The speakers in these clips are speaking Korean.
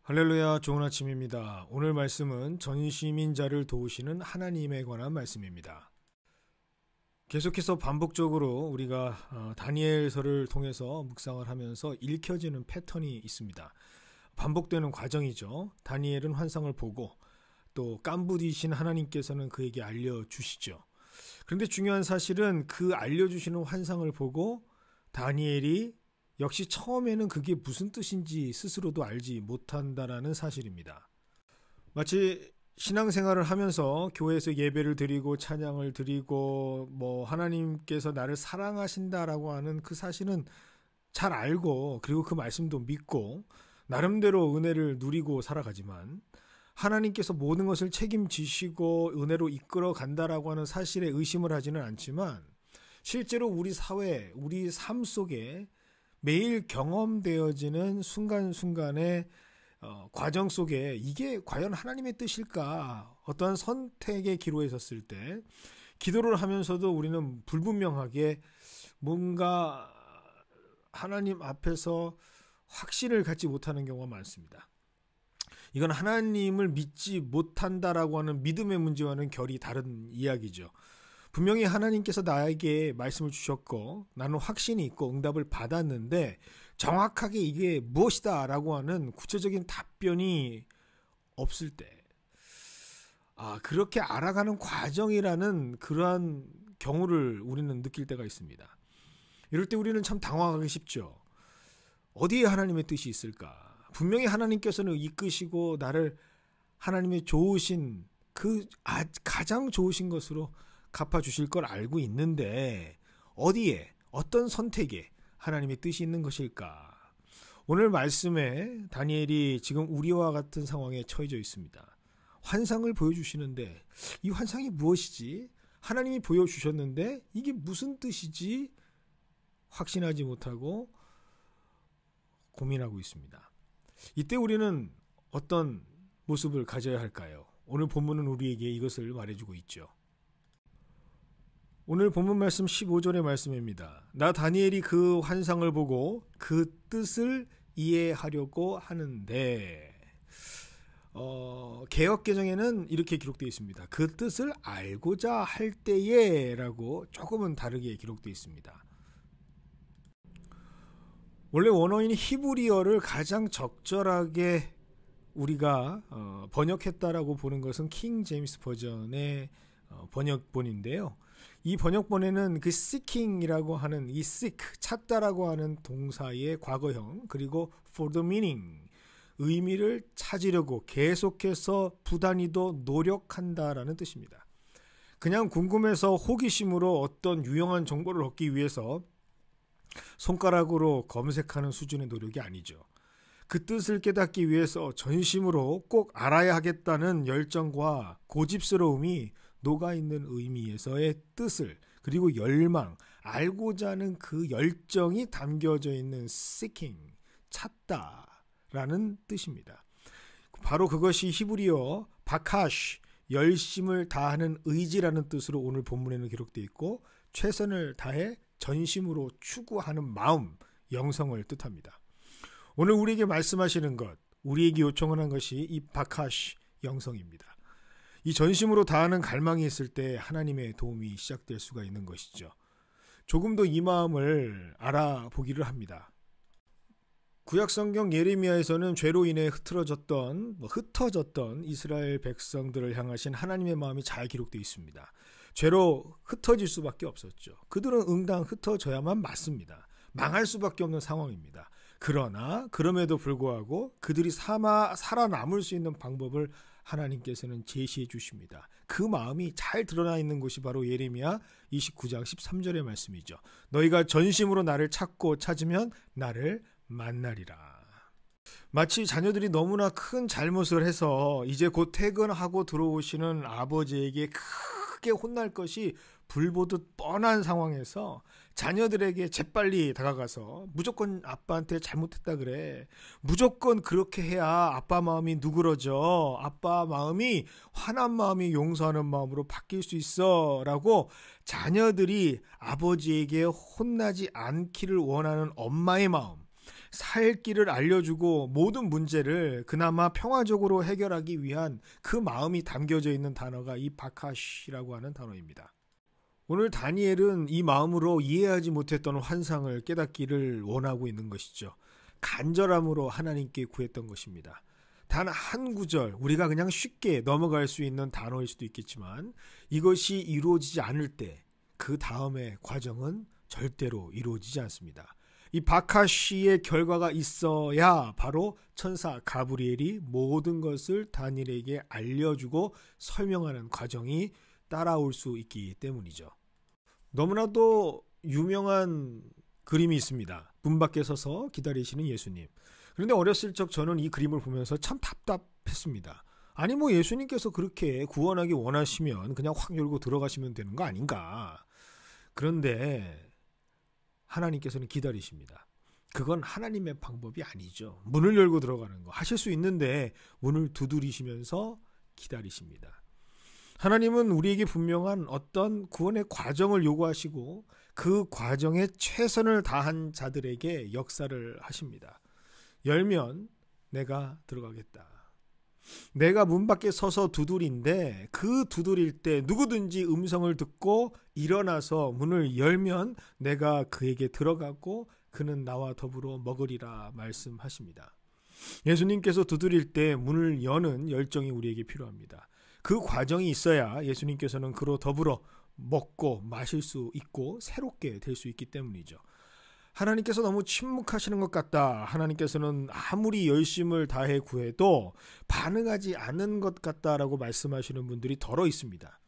할렐루야, 좋은 아침입니다. 오늘 말씀은 전시민 자를 도우시는 하나님에 관한 말씀입니다. 계속해서 반복적으로 우리가 다니엘서를 통해서 묵상을 하면서 읽혀지는 패턴이 있습니다. 반복되는 과정이죠. 다니엘은 환상을 보고 또 깐부디신 하나님께서는 그에게 알려주시죠. 그런데 중요한 사실은 그 알려주시는 환상을 보고 다니엘이 역시 처음에는 그게 무슨 뜻인지 스스로도 알지 못한다라는 사실입니다. 마치 신앙생활을 하면서 교회에서 예배를 드리고 찬양을 드리고 하나님께서 나를 사랑하신다라고 하는 그 사실은 잘 알고 그리고 그 말씀도 믿고 나름대로 은혜를 누리고 살아가지만 하나님께서 모든 것을 책임지시고 은혜로 이끌어 간다라고 하는 사실에 의심을 하지는 않지만 실제로 우리 사회, 우리 삶 속에 매일 경험되어지는 순간순간의 과정 속에 이게 과연 하나님의 뜻일까? 어떠한 선택의 기로에 섰을 때 기도를 하면서도 우리는 불분명하게 뭔가 하나님 앞에서 확신을 갖지 못하는 경우가 많습니다. 이건 하나님을 믿지 못한다라고 하는 믿음의 문제와는 결이 다른 이야기죠. 분명히 하나님께서 나에게 말씀을 주셨고 나는 확신이 있고 응답을 받았는데 정확하게 이게 무엇이다 라고 하는 구체적인 답변이 없을 때 그렇게 알아가는 과정이라는 그러한 경우를 우리는 느낄 때가 있습니다. 이럴 때 우리는 참 당황하기 쉽죠. 어디에 하나님의 뜻이 있을까? 분명히 하나님께서는 이끄시고 나를 하나님의 좋으신 가장 좋으신 것으로 갚아주실 걸 알고 있는데 어디에 어떤 선택에 하나님의 뜻이 있는 것일까? 오늘 말씀에 다니엘이 지금 우리와 같은 상황에 처해져 있습니다. 환상을 보여주시는데 이 환상이 무엇이지? 하나님이 보여주셨는데 이게 무슨 뜻이지? 확신하지 못하고 고민하고 있습니다. 이때 우리는 어떤 모습을 가져야 할까요? 오늘 본문은 우리에게 이것을 말해주고 있죠. 오늘 본문 말씀 15절의 말씀입니다. 나 다니엘이 그 환상을 보고 그 뜻을 이해하려고 하는데 개역개정에는 이렇게 기록되어 있습니다. 그 뜻을 알고자 할 때에 라고 조금은 다르게 기록되어 있습니다. 원래 원어인 히브리어를 가장 적절하게 우리가 번역했다라고 보는 것은 킹 제임스 버전의 번역본인데요. 이 번역본에는 그 seeking이라고 하는 이 seek, 찾다라고 하는 동사의 과거형 그리고 for the meaning, 의미를 찾으려고 계속해서 부단히도 노력한다라는 뜻입니다. 그냥 궁금해서 호기심으로 어떤 유용한 정보를 얻기 위해서 손가락으로 검색하는 수준의 노력이 아니죠. 그 뜻을 깨닫기 위해서 전심으로 꼭 알아야 하겠다는 열정과 고집스러움이 녹아있는 의미에서의 뜻을 그리고 열망, 알고자 하는 그 열정이 담겨져 있는 seeking, 찾다라는 뜻입니다. 바로 그것이 히브리어 바카시, 열심을 다하는 의지라는 뜻으로 오늘 본문에는 기록되어 있고 최선을 다해 전심으로 추구하는 마음, 영성을 뜻합니다. 오늘 우리에게 말씀하시는 것, 우리에게 요청하는 것이 이 바카시 영성입니다. 이 전심으로 다하는 갈망이 있을 때 하나님의 도움이 시작될 수가 있는 것이죠. 조금 더 이 마음을 알아보기를 합니다. 구약성경 예레미야에서는 죄로 인해 흩어졌던 이스라엘 백성들을 향하신 하나님의 마음이 잘 기록되어 있습니다. 죄로 흩어질 수밖에 없었죠. 그들은 응당 흩어져야만 맞습니다. 망할 수밖에 없는 상황입니다. 그러나 그럼에도 불구하고 그들이 살아남을 수 있는 방법을 하나님께서는 제시해 주십니다. 그 마음이 잘 드러나 있는 곳이 바로 예레미야 29장 13절의 말씀이죠. 너희가 전심으로 나를 찾으면 나를 만나리라. 마치 자녀들이 너무나 큰 잘못을 해서 이제 곧 퇴근하고 들어오시는 아버지에게 크게 혼날 것이 불보듯 뻔한 상황에서 자녀들에게 재빨리 다가가서 무조건 아빠한테 잘못했다 그래. 무조건 그렇게 해야 아빠 마음이 누그러져. 아빠 마음이 화난 마음이 용서하는 마음으로 바뀔 수 있어. 라고 자녀들이 아버지에게 혼나지 않기를 원하는 엄마의 마음, 살 길을 알려주고 모든 문제를 그나마 평화적으로 해결하기 위한 그 마음이 담겨져 있는 단어가 이 바카시라고 하는 단어입니다. 오늘 다니엘은 이 마음으로 이해하지 못했던 환상을 깨닫기를 원하고 있는 것이죠. 간절함으로 하나님께 구했던 것입니다. 단 한 구절, 우리가 그냥 쉽게 넘어갈 수 있는 단어일 수도 있겠지만 이것이 이루어지지 않을 때 그 다음의 과정은 절대로 이루어지지 않습니다. 이 바카시의 결과가 있어야 바로 천사 가브리엘이 모든 것을 다니엘에게 알려주고 설명하는 과정이 따라올 수 있기 때문이죠. 너무나도 유명한 그림이 있습니다. 문 밖에 서서 기다리시는 예수님. 그런데 어렸을 적 저는 이 그림을 보면서 참 답답했습니다. 아니 뭐 예수님께서 그렇게 구원하기 원하시면 그냥 확 열고 들어가시면 되는 거 아닌가. 그런데 하나님께서는 기다리십니다. 그건 하나님의 방법이 아니죠. 문을 열고 들어가는 거 하실 수 있는데 문을 두드리시면서 기다리십니다. 하나님은 우리에게 분명한 어떤 구원의 과정을 요구하시고 그 과정에 최선을 다한 자들에게 역사를 하십니다. 열면 내가 들어가겠다. 내가 문 밖에 서서 두드린데 그 두드릴 때 누구든지 음성을 듣고 일어나서 문을 열면 내가 그에게 들어가고 그는 나와 더불어 먹으리라 말씀하십니다. 예수님께서 두드릴 때 문을 여는 열정이 우리에게 필요합니다. 그 과정이 있어야 예수님께서는 그로 더불어 먹고 마실 수 있고 새롭게 될 수 있기 때문이죠. 하나님께서 너무 침묵하시는 것 같다. 하나님께서는 아무리 열심을 다해 구해도 반응하지 않는 것 같다라고 말씀하시는 분들이 더러 있습니다.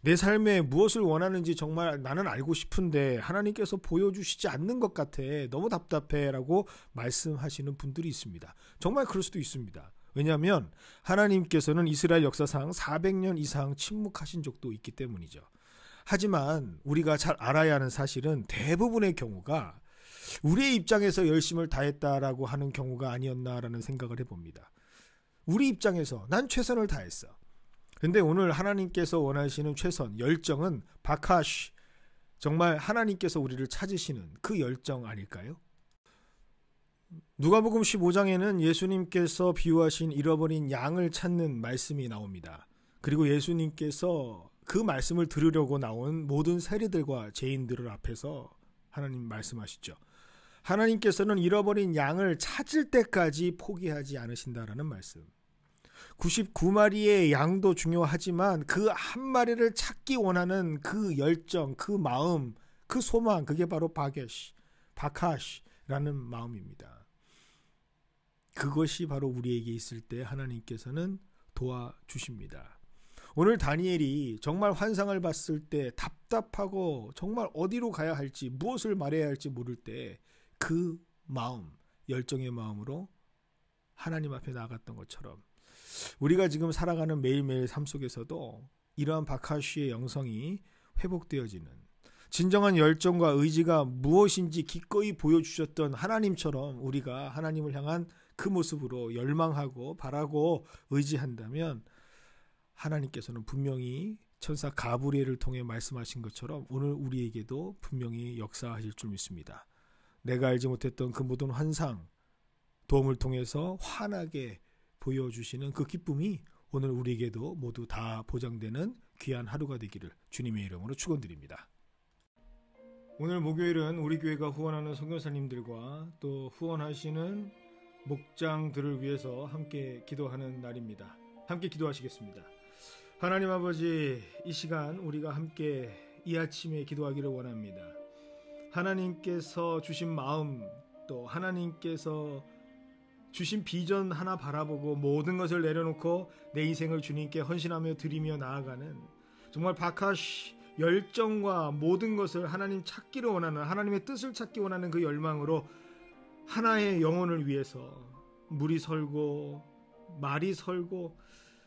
내 삶에 무엇을 원하는지 정말 나는 알고 싶은데 하나님께서 보여주시지 않는 것 같아. 너무 답답해 라고 말씀하시는 분들이 있습니다. 정말 그럴 수도 있습니다. 왜냐하면 하나님께서는 이스라엘 역사상 400년 이상 침묵하신 적도 있기 때문이죠. 하지만 우리가 잘 알아야 하는 사실은 대부분의 경우가 우리의 입장에서 열심을 다했다라고 하는 경우가 아니었나라는 생각을 해봅니다. 우리 입장에서 난 최선을 다했어. 근데 오늘 하나님께서 원하시는 최선, 열정은 바카시, 정말 하나님께서 우리를 찾으시는 그 열정 아닐까요? 누가복음 15장에는 예수님께서 비유하신 잃어버린 양을 찾는 말씀이 나옵니다. 그리고 예수님께서 그 말씀을 들으려고 나온 모든 세리들과 죄인들을 앞에서 하나님 말씀하시죠. 하나님께서는 잃어버린 양을 찾을 때까지 포기하지 않으신다라는 말씀. 99마리의 양도 중요하지만 그 한 마리를 찾기 원하는 그 열정, 그 마음, 그 소망, 그게 바로 바카시라는 마음입니다. 그것이 바로 우리에게 있을 때 하나님께서는 도와주십니다. 오늘 다니엘이 정말 환상을 봤을 때 답답하고 정말 어디로 가야 할지 무엇을 말해야 할지 모를 때 그 마음, 열정의 마음으로 하나님 앞에 나아갔던 것처럼 우리가 지금 살아가는 매일매일 삶 속에서도 이러한 바카시의 영성이 회복되어지는 진정한 열정과 의지가 무엇인지 기꺼이 보여주셨던 하나님처럼 우리가 하나님을 향한 그 모습으로 열망하고 바라고 의지한다면 하나님께서는 분명히 천사 가브리엘을 통해 말씀하신 것처럼 오늘 우리에게도 분명히 역사하실 줄 믿습니다. 내가 알지 못했던 그 모든 환상, 도움을 통해서 환하게 보여주시는 그 기쁨이 오늘 우리에게도 모두 다 보장되는 귀한 하루가 되기를 주님의 이름으로 축원드립니다. 오늘 목요일은 우리 교회가 후원하는 선교사님들과 또 후원하시는 목장들을 위해서 함께 기도하는 날입니다. 함께 기도하시겠습니다. 하나님 아버지, 이 시간 우리가 함께 이 아침에 기도하기를 원합니다. 하나님께서 주신 마음, 또 하나님께서 주신 비전 하나 바라보고 모든 것을 내려놓고 내 인생을 주님께 헌신하며 드리며 나아가는 정말 바카시 열정과 모든 것을 하나님 찾기를 원하는, 하나님의 뜻을 찾기 원하는 그 열망으로 하나의 영혼을 위해서 물이 설고 말이 설고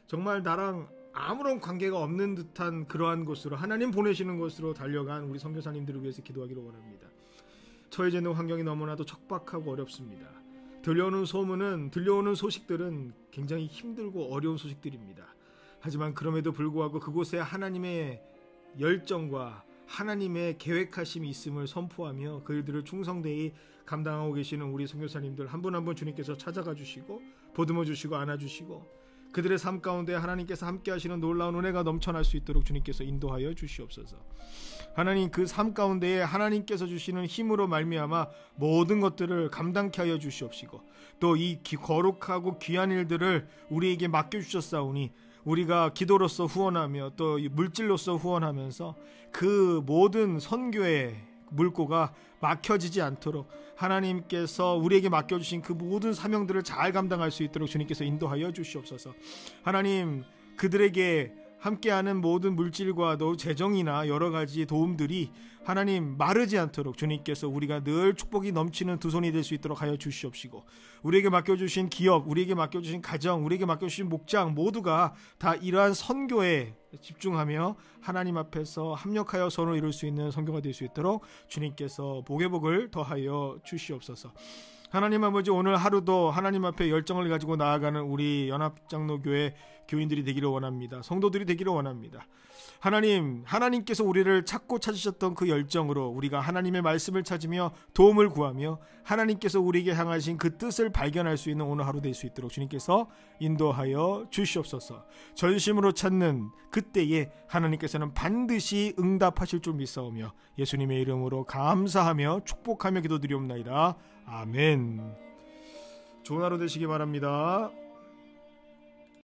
정말 나랑 아무런 관계가 없는 듯한 그러한 곳으로, 하나님 보내시는 곳으로 달려간 우리 선교사님들을 위해서 기도하기를 원합니다. 처해지는 환경이 너무나도 척박하고 어렵습니다. 들려오는 소문은, 들려오는 소식들은 굉장히 힘들고 어려운 소식들입니다. 하지만 그럼에도 불구하고 그곳에 하나님의 열정과 하나님의 계획하심이 있음을 선포하며 그 일들을 충성되이 감당하고 계시는 우리 선교사님들 한 분 한 분 주님께서 찾아가 주시고 보듬어 주시고 안아주시고 그들의 삶 가운데 하나님께서 함께 하시는 놀라운 은혜가 넘쳐날 수 있도록 주님께서 인도하여 주시옵소서. 하나님, 그 삶 가운데에 하나님께서 주시는 힘으로 말미암아 모든 것들을 감당케 하여 주시옵시고 또 이 거룩하고 귀한 일들을 우리에게 맡겨주셨사오니 우리가 기도로서 후원하며 또 물질로서 후원하면서 그 모든 선교의 물꼬가 막혀지지 않도록 하나님께서 우리에게 맡겨주신 그 모든 사명들을 잘 감당할 수 있도록 주님께서 인도하여 주시옵소서. 하나님, 그들에게 함께하는 모든 물질과 또 재정이나 여러 가지 도움들이 하나님 마르지 않도록 주님께서 우리가 늘 축복이 넘치는 두 손이 될 수 있도록 하여 주시옵시고 우리에게 맡겨주신 기업, 우리에게 맡겨주신 가정, 우리에게 맡겨주신 목장 모두가 다 이러한 선교에 집중하며 하나님 앞에서 합력하여 선을 이룰 수 있는 선교가 될 수 있도록 주님께서 복의 복을 더하여 주시옵소서. 하나님 아버지, 오늘 하루도 하나님 앞에 열정을 가지고 나아가는 우리 연합장로교회 교인들이 되기를 원합니다. 성도들이 되기를 원합니다. 하나님께서 우리를 찾으셨던 그 열정으로 우리가 하나님의 말씀을 찾으며 도움을 구하며 하나님께서 우리에게 향하신 그 뜻을 발견할 수 있는 오늘 하루 될 수 있도록 주님께서 인도하여 주시옵소서. 전심으로 찾는 그때에 하나님께서는 반드시 응답하실 줄 믿사오며 예수님의 이름으로 감사하며 축복하며 기도드리옵나이다. 아멘. 좋은 하루 되시기 바랍니다.